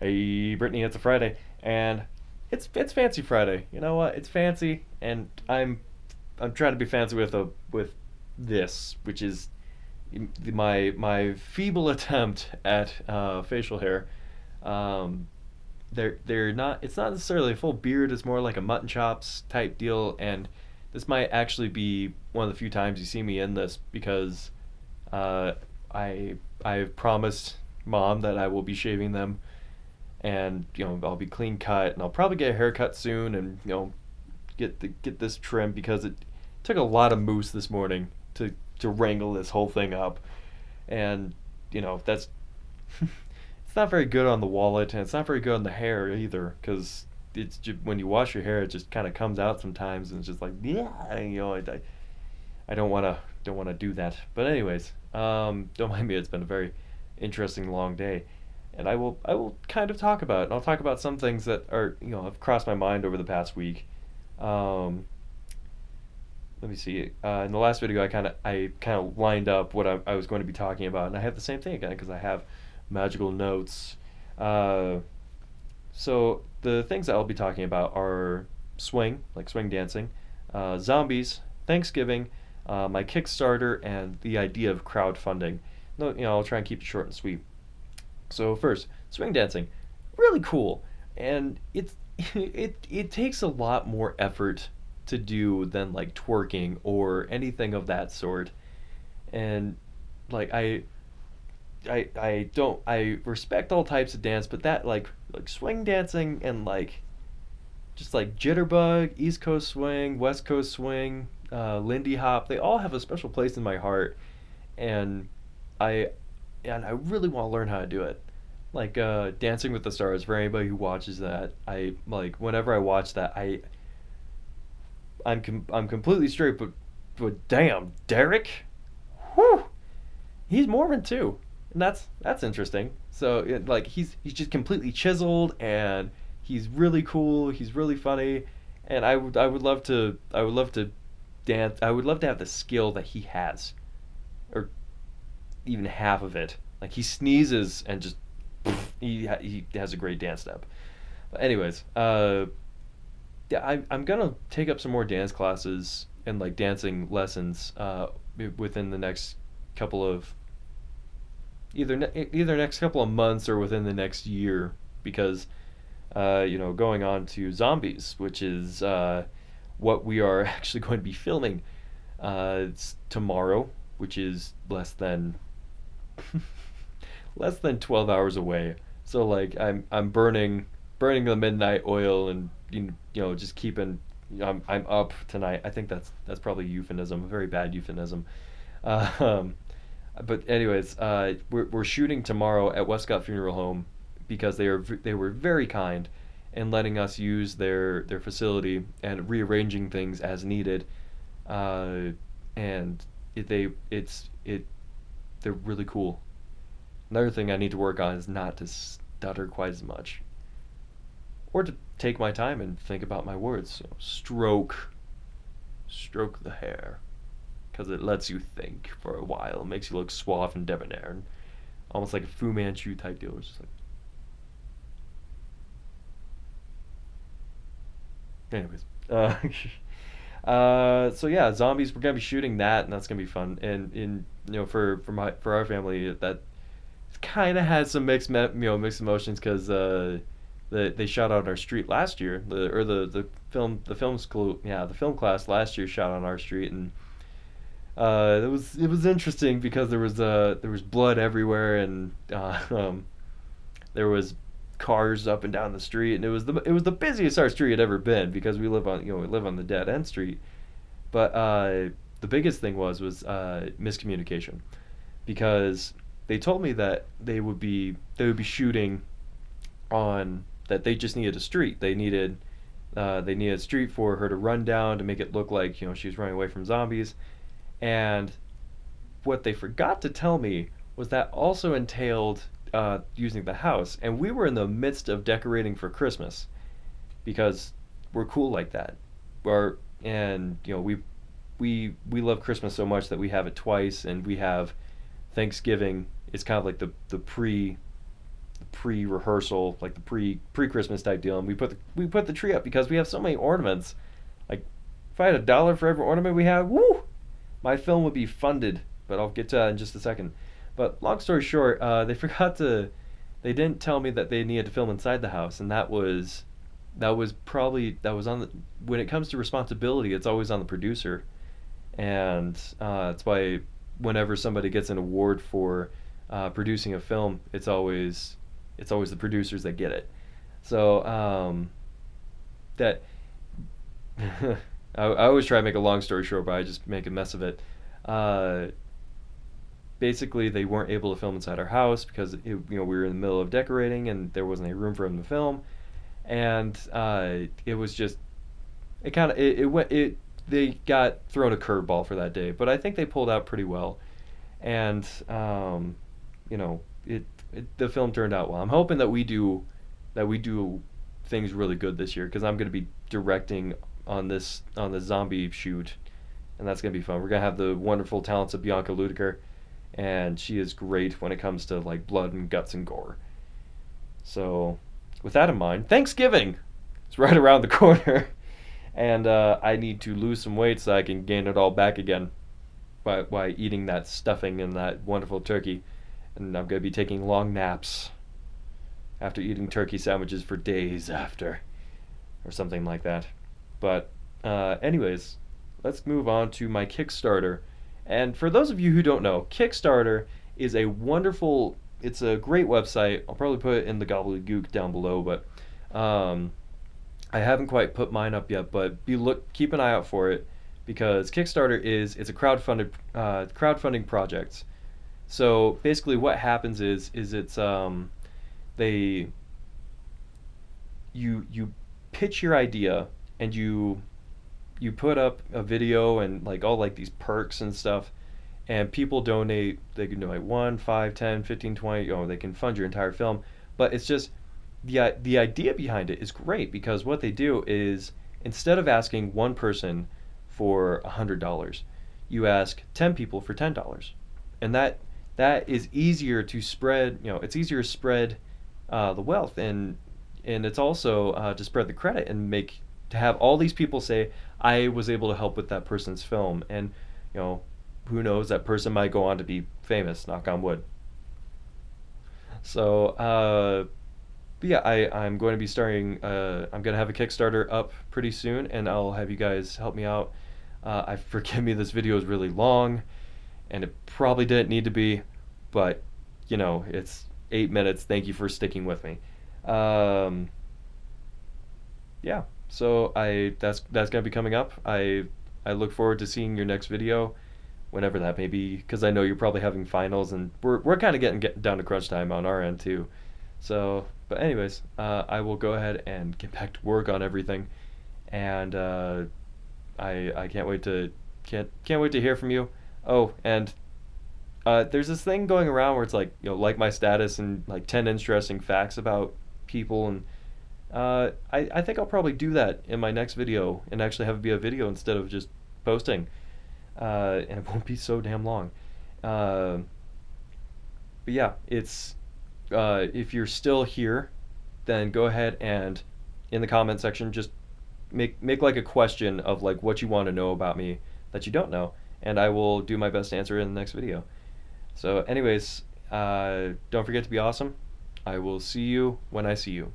Hey, Brittany, it's a Friday, and it's fancy Friday. You know what? It's fancy, and I'm trying to be fancy with this, which is my feeble attempt at facial hair. Um, they're not. It's not necessarily a full beard. It's more like a mutton chops type deal, and this might actually be one of the few times you see me in this because uh, I've promised mom that I will be shaving them and I'll be clean cut and I'll probably get a haircut soon and get this trim because it took a lot of moose this morning to wrangle this whole thing up and that's it's not very good on the wallet and it's not very good on the hair either because it's just, when you wash your hair it just kind of comes out sometimes and it's just like yeah I don't want to do that, but anyways, don't mind me, it's been a very interesting long day and I will kind of talk about it. And I'll talk about some things that are have crossed my mind over the past week. Um, Let me see. In the last video, I kind of lined up what I was going to be talking about, and I have the same thing again because I have magical notes. Uh, so the things that I'll be talking about are swing, like swing dancing, zombies, Thanksgiving, my Kickstarter, and the idea of crowdfunding. No, I'll try and keep it short and sweet. So first, swing dancing, really cool, and it's it takes a lot more effort to do than like twerking or anything of that sort. And like I don't I respect all types of dance, but that like swing dancing and like just like jitterbug, East Coast swing, West Coast swing, Lindy Hop, they all have a special place in my heart, and I I really want to learn how to do it. Like Dancing with the Stars, for anybody who watches that, I like whenever I watch that, I'm completely straight, but damn, Derek, whew, he's Mormon too, and that's interesting. So like he's just completely chiseled, and he's really cool. He's really funny, and I would love to dance. I would love to have the skill that he has, or even half of it. Like he sneezes and just he has a great dance step. But anyways, yeah, I'm gonna take up some more dance classes and like dancing lessons within the next couple of either next couple of months or within the next year because going on to zombies, which is what we are actually going to be filming it's tomorrow, which is less than 12 hours away. So like I'm burning the midnight oil and just keeping I'm up tonight. I think that's probably a euphemism, a very bad euphemism. Um, but anyways, we're shooting tomorrow at Westcott Funeral Home because they were very kind in letting us use their facility and rearranging things as needed. Uh, and it they're really cool. Another thing I need to work on is not to stutter quite as much, or to take my time and think about my words. So stroke the hair, because it lets you think for a while. It makes you look suave and debonair, and almost like a Fu Manchu type deal. It's just like, anyways. So yeah, zombies. We're gonna be shooting that, and that's gonna be fun. And in for our family, that kind of has some mixed emotions because they shot on our street last year. The film school, yeah, the film class last year shot on our street, and it was interesting because there was blood everywhere, and there was cars up and down the street, and it was the busiest our street had ever been because we live on the dead end street. But the biggest thing was miscommunication because they told me that they would be shooting on that they just needed a street. They needed a street for her to run down to make it look like she was running away from zombies. And what they forgot to tell me was that also entailed using the house. And we were in the midst of decorating for Christmas because we're cool like that. And we love Christmas so much that we have it twice, and we have Thanksgiving. It's kind of like the pre-rehearsal, like the pre-Christmas type deal, and we put the tree up because we have so many ornaments. Like, if I had $1 for every ornament we have, woo, my film would be funded. But I'll get to that in just a second. But long story short, they didn't tell me that they needed to film inside the house, and that was on the, when it comes to responsibility, it's always on the producer, and that's why whenever somebody gets an award for producing a film, it's always the producers that get it. So that I always try to make a long story short, but I just make a mess of it. Uh, Basically, they weren't able to film inside our house because we were in the middle of decorating and there wasn't a room for them to film, and it was just it kind of it went it they got thrown a curveball for that day, but I think they pulled out pretty well, and you know the film turned out well. I'm hoping that we do things really good this year because I'm going to be directing on this zombie shoot, and that's going to be fun. We're going to have the wonderful talents of Bianca Ludiker, and she is great when it comes to like blood and guts and gore. So, with that in mind, Thanksgiving is right around the corner, and I need to lose some weight so I can gain it all back again by eating that stuffing and that wonderful turkey. And I'm gonna be taking long naps after eating turkey sandwiches for days after, or something like that. But, anyways, let's move on to my Kickstarter. And for those of you who don't know, Kickstarter is it's a great website. I'll probably put it in the gobbledygook down below, but I haven't quite put mine up yet, but keep an eye out for it because Kickstarter it's a crowdfunding project. So basically what happens is it's they you pitch your idea and you put up a video and like all like these perks and stuff, and people donate. They can donate 1, 5, 10, 15, 20. They can fund your entire film. But it's just the idea behind it is great because what they do is instead of asking one person for $100, you ask 10 people for $10, and that is easier to spread. It's easier to spread the wealth, and it's also to spread the credit and to have all these people say, I was able to help with that person's film, and who knows, that person might go on to be famous, knock on wood. So but yeah, I'm going to be starting, I'm going to have a Kickstarter up pretty soon, and I'll have you guys help me out. Forgive me, this video is really long and it probably didn't need to be, but it's 8 minutes. Thank you for sticking with me. Yeah, so that's gonna be coming up. I look forward to seeing your next video, whenever that may be, because I know you're probably having finals, and we're kind of getting down to crunch time on our end too. So, but anyways, I will go ahead and get back to work on everything, and I can't wait to hear from you. Oh, and there's this thing going around where it's like my status and like 10 interesting facts about people, and I think I'll probably do that in my next video and actually have it be a video instead of just posting, and it won't be so damn long. But yeah, it's if you're still here, then go ahead and in the comment section just make like a question of like what you want to know about me that you don't know, and I will do my best to answer it in the next video. So anyways, don't forget to be awesome. I will see you when I see you.